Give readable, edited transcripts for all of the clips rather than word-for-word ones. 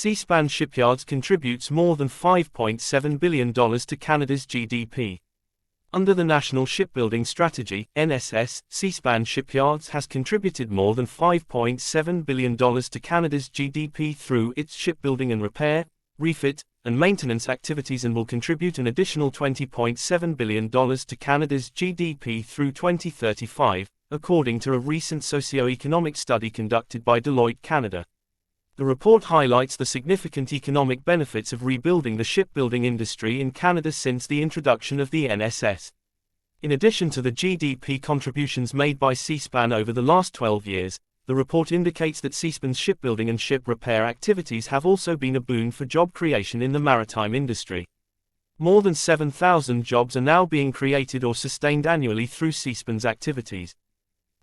Seaspan Shipyards contributes more than $5.7 billion to Canada's GDP. Under the National Shipbuilding Strategy (NSS), Seaspan Shipyards has contributed more than $5.7 billion to Canada's GDP through its shipbuilding and repair, refit, and maintenance activities, and will contribute an additional $20.7 billion to Canada's GDP through 2035, according to a recent socio-economic study conducted by Deloitte Canada. The report highlights the significant economic benefits of rebuilding the shipbuilding industry in Canada since the introduction of the NSS. In addition to the GDP contributions made by Seaspan over the last 12 years, the report indicates that Seaspan's shipbuilding and ship repair activities have also been a boon for job creation in the maritime industry. More than 7,000 jobs are now being created or sustained annually through Seaspan's activities.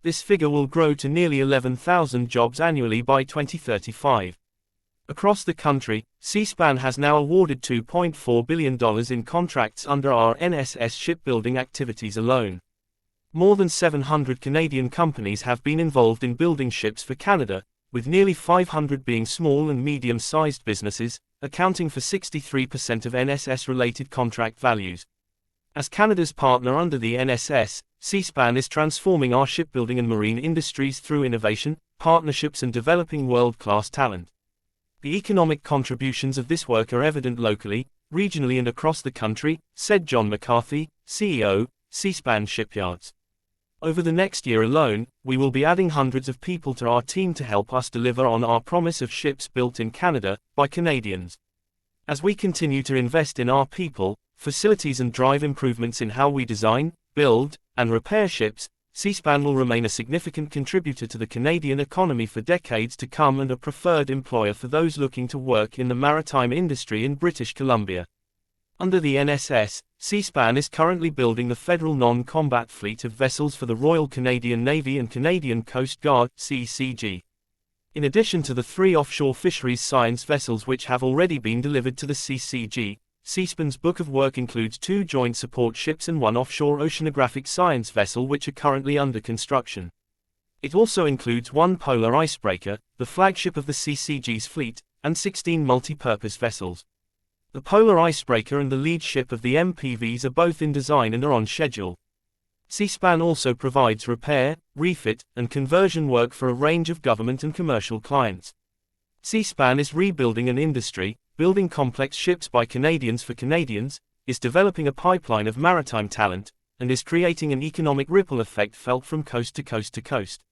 This figure will grow to nearly 11,000 jobs annually by 2035. Across the country, Seaspan has now awarded $2.4 billion in contracts under our NSS shipbuilding activities alone. More than 700 Canadian companies have been involved in building ships for Canada, with nearly 500 being small and medium-sized businesses, accounting for 63% of NSS-related contract values. As Canada's partner under the NSS, Seaspan is transforming our shipbuilding and marine industries through innovation, partnerships, and developing world-class talent. The economic contributions of this work are evident locally, regionally, and across the country, said John McCarthy, CEO, Seaspan Shipyards. Over the next year alone, we will be adding hundreds of people to our team to help us deliver on our promise of ships built in Canada, by Canadians. As we continue to invest in our people, facilities, and drive improvements in how we design, build, and repair ships, Seaspan will remain a significant contributor to the Canadian economy for decades to come and a preferred employer for those looking to work in the maritime industry in British Columbia. Under the NSS, Seaspan is currently building the federal non-combat fleet of vessels for the Royal Canadian Navy and Canadian Coast Guard (CCG). In addition to the 3 offshore fisheries science vessels which have already been delivered to the CCG, Seaspan's book of work includes 2 joint support ships and 1 offshore oceanographic science vessel which are currently under construction. It also includes 1 polar icebreaker, the flagship of the CCG's fleet, and 16 multi-purpose vessels. The polar icebreaker and the lead ship of the MPVs are both in design and are on schedule. Seaspan also provides repair, refit, and conversion work for a range of government and commercial clients. Seaspan is rebuilding an industry, building complex ships by Canadians for Canadians, is developing a pipeline of maritime talent, and is creating an economic ripple effect felt from coast to coast to coast.